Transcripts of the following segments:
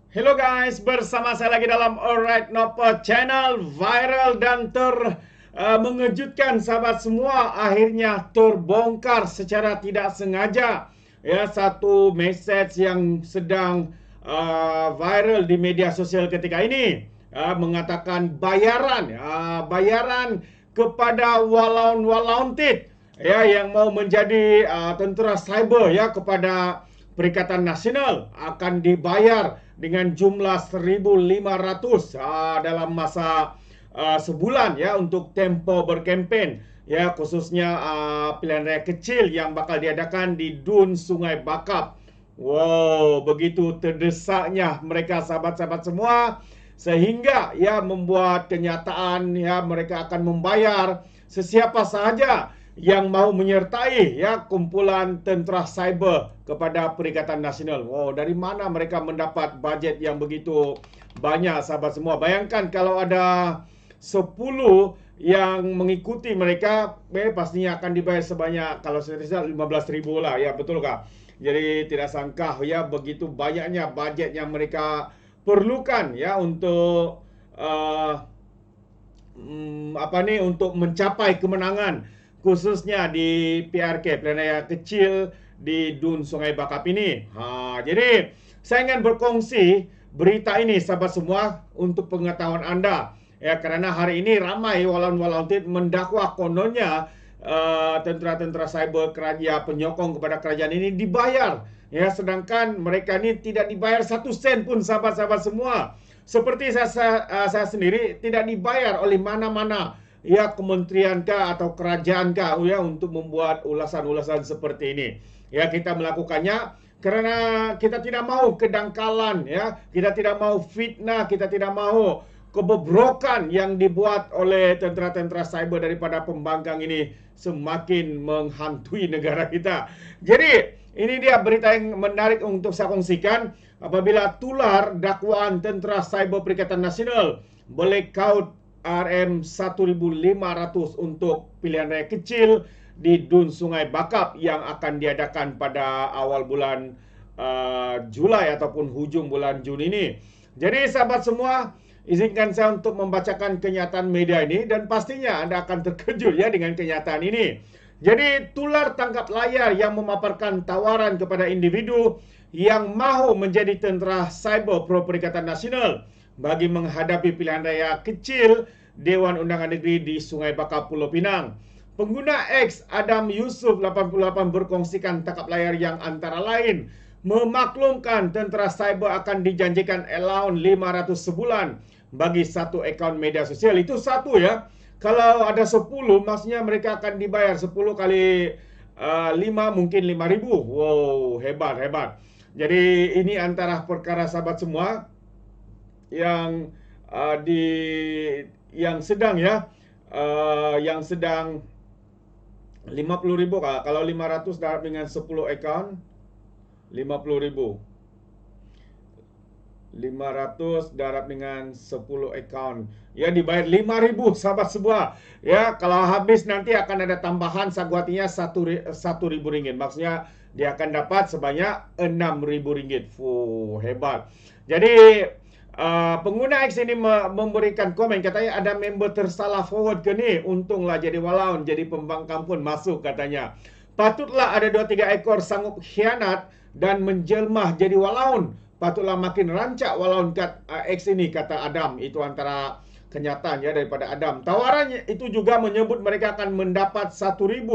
Hello guys, bersama saya lagi dalam Alright Nopo Channel. Viral dan mengejutkan sahabat semua, akhirnya terbongkar secara tidak sengaja. Ya, satu message yang sedang viral di media sosial ketika ini mengatakan bayaran kepada walaun-walauntit ya yang mau menjadi tentera cyber ya kepada Perikatan Nasional akan dibayar dengan jumlah 1.500 dalam masa sebulan ya untuk tempo berkempen ya, khususnya pilihan raya kecil yang bakal diadakan di Dun Sungai Bakap. Wow, begitu terdesaknya mereka sahabat-sahabat semua sehingga ya membuat kenyataan ya mereka akan membayar sesiapa sahaja yang mau menyertai ya kumpulan tentera cyber kepada Perikatan Nasional. Wow, dari mana mereka mendapat bajet yang begitu banyak sahabat semua? Bayangkan kalau ada 10 yang mengikuti mereka, pastinya akan dibayar sebanyak, kalau saya tidak 15.000 lah ya, betul kah? Jadi tidak sangka ya begitu banyaknya bajet yang mereka perlukan ya untuk untuk mencapai kemenangan khususnya di PRK Pilihan Raya Kecil di Dun Sungai Bakap ini. Jadi saya ingin berkongsi berita ini sahabat semua untuk pengetahuan Anda. Ya, karena hari ini ramai walaun-walaun mendakwa kononnya tentera-tentera cyber kerajaan penyokong kepada kerajaan ini dibayar. Ya, sedangkan mereka ini tidak dibayar 1 sen pun sahabat-sahabat semua. Seperti saya sendiri tidak dibayar oleh mana-mana ya kementerian kah atau kerajaan kah ya untuk membuat ulasan-ulasan seperti ini. Ya, kita melakukannya karena kita tidak mau kedangkalan ya, kita tidak mau fitnah, kita tidak mau kebobrokan yang dibuat oleh tentera-tentera cyber daripada pembangkang ini semakin menghantui negara kita. Jadi, ini dia berita yang menarik untuk saya kongsikan. Apabila tular dakwaan tentera cyber Perikatan Nasional boleh kaut Rm1.500 untuk pilihan raya kecil di Dun Sungai Bakap yang akan diadakan pada awal bulan Julai ataupun hujung bulan Juni ini. Jadi sahabat semua, izinkan saya untuk membacakan kenyataan media ini dan pastinya Anda akan terkejut ya dengan kenyataan ini. Jadi tular tangkap layar yang memaparkan tawaran kepada individu yang mahu menjadi tentera cyber pro Perikatan Nasional bagi menghadapi pilihan raya kecil Dewan Undangan Negeri di Sungai Bakap, Pulau Pinang. Pengguna X Adam Yusuf 88 berkongsikan tangkap layar yang antara lain memaklumkan tentera cyber akan dijanjikan allowance 500 sebulan bagi satu akaun media sosial. Itu satu ya. Kalau ada 10, maksudnya mereka akan dibayar 10 kali 5 mungkin 5.000. Wow, hebat, hebat. Jadi ini antara perkara sahabat semua yang di yang sedang ya yang sedang 50.000 kalau 500 dapat dengan 10 account 50.000. 500 darab dengan 10 account ya dibayar 5.000 sahabat semua ya. Kalau habis nanti akan ada tambahan sagwatinya 1.000 ringgit, maksudnya dia akan dapat sebanyak 6.000 ringgit. Hebat. Jadi pengguna X ini memberikan komen, katanya ada member tersalah forward ke ni, untunglah jadi walaun, jadi pembangkang pun masuk katanya. Patutlah ada 2-3 ekor sanggup khianat dan menjelmah jadi walaun. Patutlah makin rancak walaun X ini, kata Adam. Itu antara kenyataan ya daripada Adam. Tawarannya itu juga menyebut mereka akan mendapat 1.000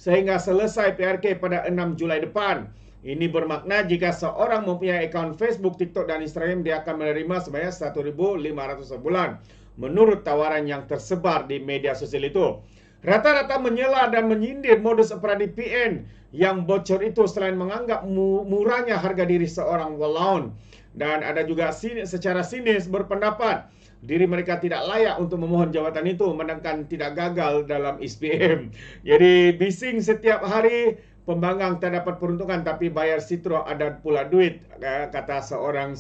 sehingga selesai PRK pada 6 Julai depan. Ini bermakna jika seorang mempunyai akaun Facebook, TikTok dan Instagram, dia akan menerima sebanyak 1.500 sebulan menurut tawaran yang tersebar di media sosial itu. Rata-rata menyela dan menyindir modus operandi PN yang bocor itu selain menganggap murahnya harga diri seorang walaun. Dan ada juga secara sinis berpendapat diri mereka tidak layak untuk memohon jawatan itu, sedangkan tidak gagal dalam SPM. Jadi bising setiap hari, pembangkang tak dapat peruntukan tapi bayar sitro ada pula duit, kata seorang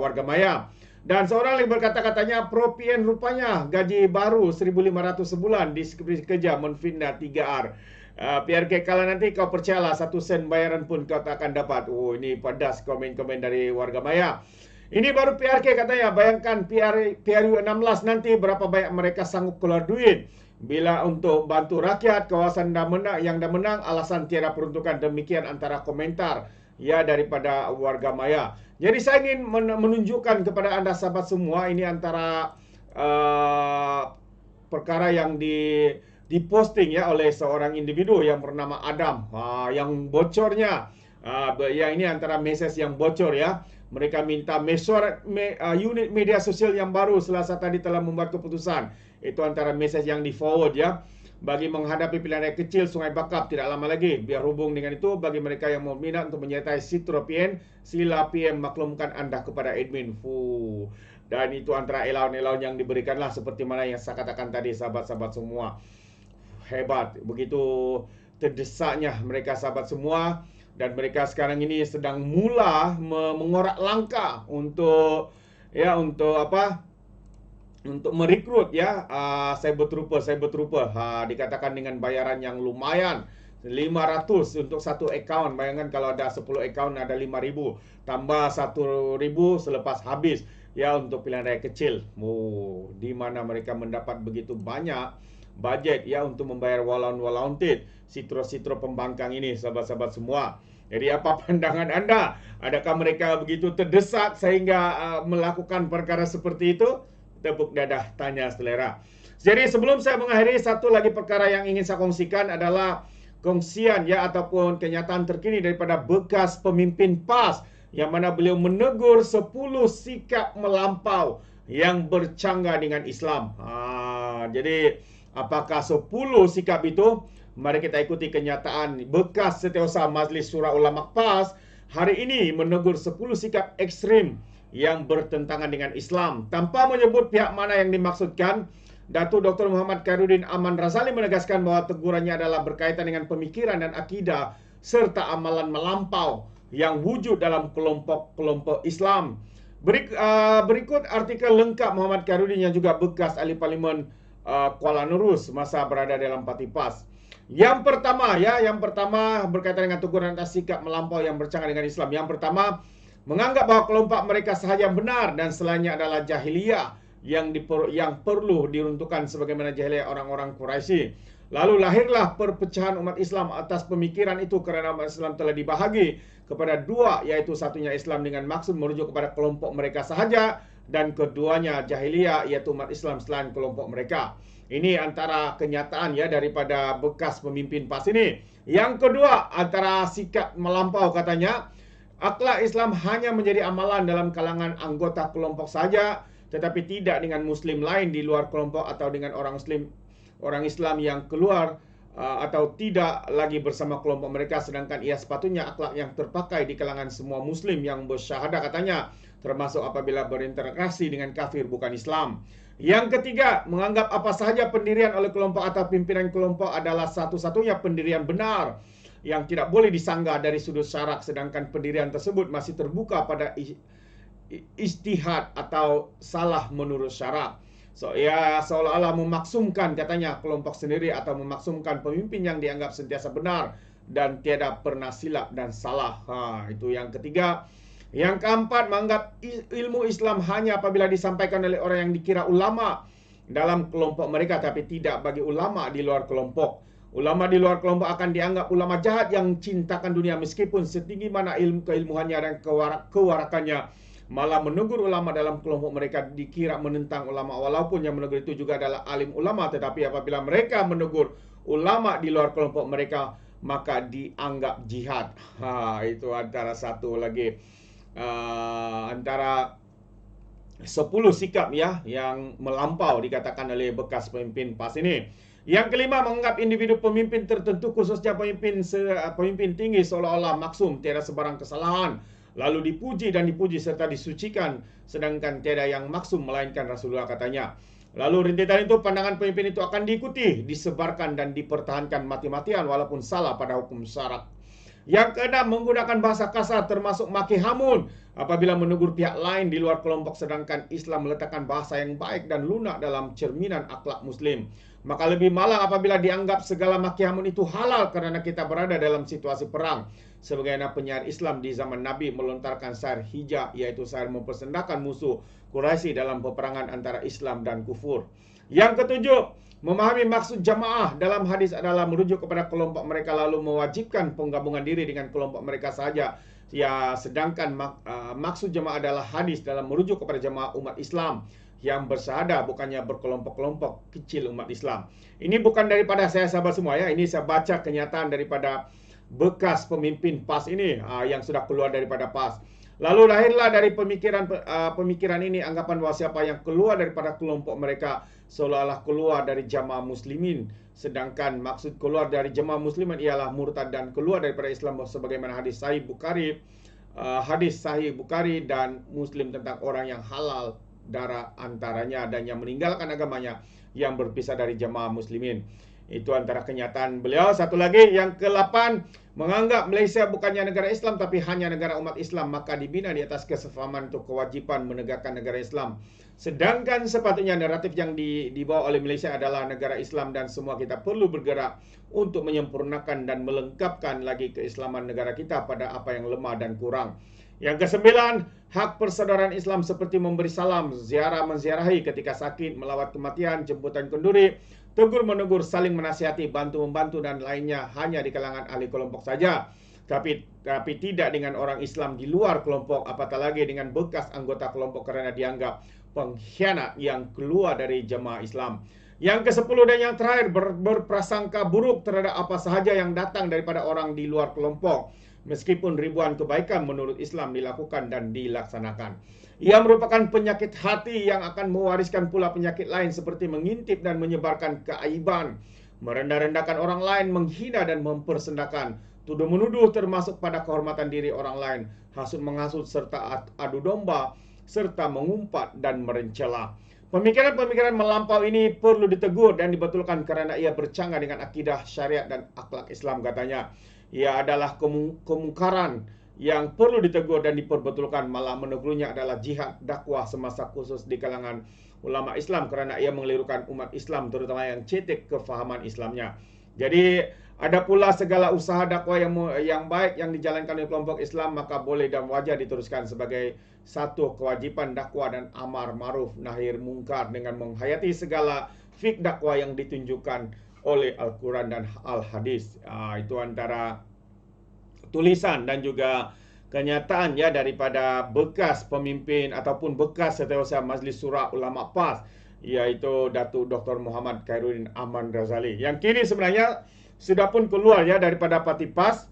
warga maya. Dan seorang lagi berkata, katanya pro PN rupanya gaji baru 1.500 sebulan kerja menfitnah 3R. PRK kalau nanti kau percayalah 1 sen bayaran pun kau tak akan dapat. Oh, ini pedas komen-komen dari warga maya. Ini baru PRK katanya. Bayangkan PRU 16 nanti berapa banyak mereka sanggup keluar duit. Bila untuk bantu rakyat, kawasan yang dah menang, alasan tiada peruntukan. Demikian antara komentar ya daripada warga maya. Jadi saya ingin menunjukkan kepada anda sahabat semua, ini antara perkara yang diposting ya oleh seorang individu yang bernama Adam. Yang bocornya, yang ini antara mesej yang bocor ya. Mereka minta unit media sosial yang baru Selasa tadi telah membuat keputusan. Itu antara mesej yang di forward ya. Bagi menghadapi pilihan raya kecil Sungai Bakap tidak lama lagi. Biar hubung dengan itu, bagi mereka yang mau minat untuk menyertai Sitro PN, sila PM maklumkan anda kepada admin. Dan itu antara elaun-elaun yang diberikanlah seperti mana yang saya katakan tadi sahabat-sahabat semua. Hebat, begitu terdesaknya mereka sahabat semua. Dan mereka sekarang ini sedang mula mengorak langkah untuk merekrut ya cyber trooper. Dikatakan dengan bayaran yang lumayan 500 untuk satu akaun. Bayangkan kalau ada 10 akaun ada 5.000, tambah 1.000 selepas habis ya untuk pilihan raya kecil. Di mana mereka mendapat begitu banyak budget ya untuk membayar walaun-walauntit sitro-sitro pembangkang ini sahabat-sahabat semua. Jadi apa pandangan anda? Adakah mereka begitu terdesak sehingga melakukan perkara seperti itu? Tepuk dadah, tanya selera. Jadi sebelum saya mengakhiri, satu lagi perkara yang ingin saya kongsikan adalah kongsian ya ataupun kenyataan terkini daripada bekas pemimpin PAS yang mana beliau menegur 10 sikap melampau yang bercanggah dengan Islam. Jadi apakah 10 sikap itu? Mari kita ikuti kenyataan bekas Setiausaha Majlis Syura Ulama PAS hari ini menegur 10 sikap ekstrim yang bertentangan dengan Islam. Tanpa menyebut pihak mana yang dimaksudkan, Datuk Dr. Muhammad Khairuddin Aman Razali menegaskan bahawa tegurannya adalah berkaitan dengan pemikiran dan akidah serta amalan melampau yang wujud dalam kelompok-kelompok Islam. Berikut artikel lengkap Muhammad Khairuddin yang juga bekas ahli parlimen Kuala Nerus masa berada dalam parti PAS. Yang pertama berkaitan dengan teguran atas sikap melampau yang bercanggah dengan Islam. Yang pertama, menganggap bahawa kelompok mereka sahaja benar dan selainnya adalah jahiliyah yang perlu diruntuhkan sebagaimana jahiliyah orang-orang Quraisy. Lalu lahirlah perpecahan umat Islam atas pemikiran itu kerana umat Islam telah dibahagi kepada dua, iaitu satunya Islam dengan maksud merujuk kepada kelompok mereka sahaja dan keduanya jahiliyah iaitu umat Islam selain kelompok mereka. Ini antara kenyataan ya daripada bekas pemimpin PAS ini. Yang kedua, antara sikap melampau katanya, akhlak Islam hanya menjadi amalan dalam kalangan anggota kelompok saja, tetapi tidak dengan Muslim lain di luar kelompok atau dengan orang Islam yang keluar atau tidak lagi bersama kelompok mereka, sedangkan ia sepatutnya akhlak yang terpakai di kalangan semua Muslim yang bersyahadah katanya, termasuk apabila berinteraksi dengan kafir bukan Islam. Yang ketiga, menganggap apa sahaja pendirian oleh kelompok atau pimpinan kelompok adalah satu-satunya pendirian benar yang tidak boleh disanggah dari sudut syarak, sedangkan pendirian tersebut masih terbuka pada ijtihad atau salah menurut syarak. Ia seolah-olah memaksumkan katanya kelompok sendiri atau memaksumkan pemimpin yang dianggap sentiasa benar dan tiada pernah silap dan salah. Itu yang ketiga. Yang keempat, menganggap ilmu Islam hanya apabila disampaikan oleh orang yang dikira ulama dalam kelompok mereka, tapi tidak bagi ulama di luar kelompok. Ulama di luar kelompok akan dianggap ulama jahat yang cintakan dunia meskipun setinggi mana ilmu keilmuannya dan kewarakannya. Malah menegur ulama dalam kelompok mereka dikira menentang ulama, walaupun yang menegur itu juga adalah alim ulama. Tetapi apabila mereka menegur ulama di luar kelompok mereka, maka dianggap jihad. Itu antara satu lagi antara 10 sikap ya yang melampau dikatakan oleh bekas pemimpin PAS ini. Yang kelima, menganggap individu pemimpin tertentu khususnya pemimpin tinggi seolah-olah maksum, tiada sebarang kesalahan, lalu dipuji serta disucikan, sedangkan tiada yang maksum melainkan Rasulullah katanya. Lalu rintitan itu, pandangan pemimpin itu akan diikuti, disebarkan dan dipertahankan mati-matian walaupun salah pada hukum syarak. Yang keenam, menggunakan bahasa kasar termasuk maki hamun apabila menegur pihak lain di luar kelompok, sedangkan Islam meletakkan bahasa yang baik dan lunak dalam cerminan akhlak Muslim. Maka lebih malang apabila dianggap segala makiamun itu halal kerana kita berada dalam situasi perang. Sebagaimana penyair Islam di zaman Nabi melontarkan syair hijab, iaitu syair mempersendahkan musuh Quraisy dalam peperangan antara Islam dan kufur. Yang ketujuh, memahami maksud jamaah dalam hadis adalah merujuk kepada kelompok mereka lalu mewajibkan penggabungan diri dengan kelompok mereka sahaja. Ya, sedangkan maksud jamaah adalah hadis dalam merujuk kepada jamaah umat Islam yang bersahadah, bukannya berkelompok-kelompok kecil umat Islam. Ini bukan daripada saya sahabat semua ya. Ini saya baca kenyataan daripada bekas pemimpin PAS ini yang sudah keluar daripada PAS. Lalu lahirlah dari pemikiran ini anggapan bahawa siapa yang keluar daripada kelompok mereka seolah-olah keluar dari jamaah muslimin. Sedangkan maksud keluar dari jamaah muslimin ialah murtad dan keluar daripada Islam sebagaimana hadis sahih Bukhari dan Muslim tentang orang yang halal darah antaranya dan yang meninggalkan agamanya yang berpisah dari jamaah muslimin. Itu antara kenyataan beliau. Satu lagi, yang ke-8, menganggap Malaysia bukannya negara Islam tapi hanya negara umat Islam, maka dibina di atas kesefahaman untuk kewajipan menegakkan negara Islam. Sedangkan sepatutnya naratif yang dibawa oleh Malaysia adalah negara Islam dan semua kita perlu bergerak untuk menyempurnakan dan melengkapkan lagi keislaman negara kita pada apa yang lemah dan kurang. Yang ke-9, hak persaudaraan Islam seperti memberi salam, ziarah menziarahi ketika sakit, melawat kematian, jemputan kenduri, tegur menegur, saling menasihati, bantu membantu dan lainnya hanya di kalangan ahli kelompok saja. Tapi tidak dengan orang Islam di luar kelompok, apatah lagi dengan bekas anggota kelompok kerana dianggap pengkhianat yang keluar dari jemaah Islam. Yang ke-10 dan yang terakhir, berprasangka buruk terhadap apa sahaja yang datang daripada orang di luar kelompok, meskipun ribuan kebaikan menurut Islam dilakukan dan dilaksanakan. Ia merupakan penyakit hati yang akan mewariskan pula penyakit lain seperti mengintip dan menyebarkan keaiban, merendah-rendahkan orang lain, menghina dan mempersendahkan, tuduh-menuduh termasuk pada kehormatan diri orang lain, hasut-menghasut serta adu domba, serta mengumpat dan merencela. Pemikiran-pemikiran melampau ini perlu ditegur dan dibetulkan kerana ia bercanggah dengan akidah syariat dan akhlak Islam katanya. Ia adalah kemungkaran yang perlu ditegur dan diperbetulkan. Malah menegurnya adalah jihad dakwah semasa khusus di kalangan ulama Islam kerana ia mengelirukan umat Islam terutama yang cetek kefahaman Islamnya. Jadi ada pula segala usaha dakwah yang baik yang dijalankan oleh kelompok Islam maka boleh dan wajar diteruskan sebagai satu kewajipan dakwah dan amar ma'ruf nahi mungkar dengan menghayati segala fik dakwah yang ditunjukkan oleh Al-Quran dan Al-Hadis. Itu antara tulisan dan juga kenyataan ya daripada bekas pemimpin ataupun bekas setiausaha Majlis Surah Ulama PAS, iaitu Datuk Dr. Muhammad Khairuddin Aman Razali, yang kini sebenarnya sudah pun keluar ya daripada parti PAS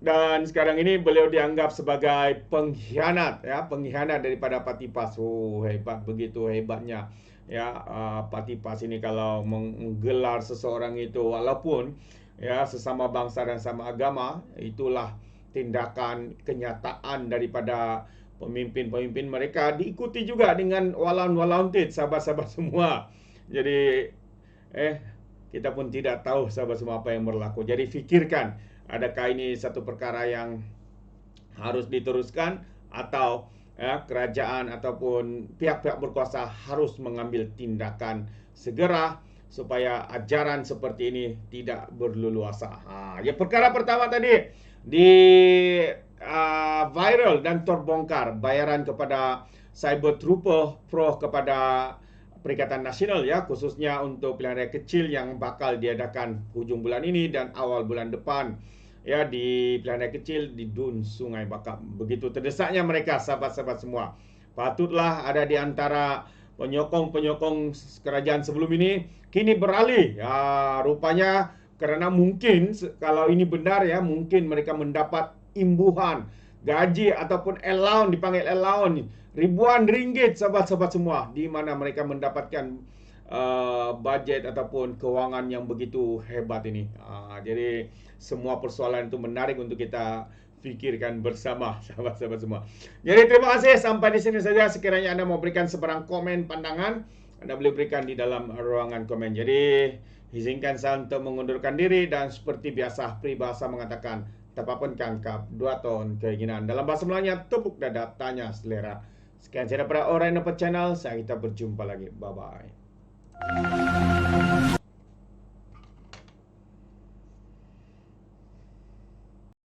dan sekarang ini beliau dianggap sebagai pengkhianat ya, pengkhianat daripada parti PAS. Hebat, begitu hebatnya ya parti PAS ini kalau menggelar seseorang itu walaupun ya sesama bangsa dan sama agama. Itulah tindakan kenyataan daripada pemimpin-pemimpin mereka, diikuti juga dengan walaun-walauntit sahabat-sahabat semua. Jadi kita pun tidak tahu sahabat semua apa yang berlaku. Jadi fikirkan, adakah ini satu perkara yang harus diteruskan atau kerajaan ataupun pihak-pihak berkuasa harus mengambil tindakan segera supaya ajaran seperti ini tidak berleluasa. Ya, perkara pertama tadi di viral dan terbongkar bayaran kepada Cyber Trooper Pro kepada Perikatan Nasional ya, khususnya untuk pilihan raya kecil yang bakal diadakan hujung bulan ini dan awal bulan depan ya di pilihan raya kecil di Dun Sungai Bakap. Begitu terdesaknya mereka sahabat-sahabat semua. Patutlah ada di antara penyokong-penyokong kerajaan sebelum ini kini beralih. Ya, rupanya kerana mungkin kalau ini benar ya, mungkin mereka mendapat imbuhan gaji ataupun allowance, dipanggil allowance ribuan ringgit sahabat-sahabat semua, di mana mereka mendapatkan budget ataupun kewangan yang begitu hebat ini. Jadi semua persoalan itu menarik untuk kita fikirkan bersama sahabat-sahabat semua. Jadi terima kasih, sampai di sini saja. Sekiranya Anda mau berikan sebarang komen pandangan, Anda boleh berikan di dalam ruangan komen. Jadi izinkan saya untuk mengundurkan diri dan seperti biasa peribahasa mengatakan tapapun kangkap 2 ton keinginan. Dalam bahasa Melayunya tepuk dada tanya selera. Sekian saya daripada Orang Dapat Channel. Kita berjumpa lagi. Bye bye.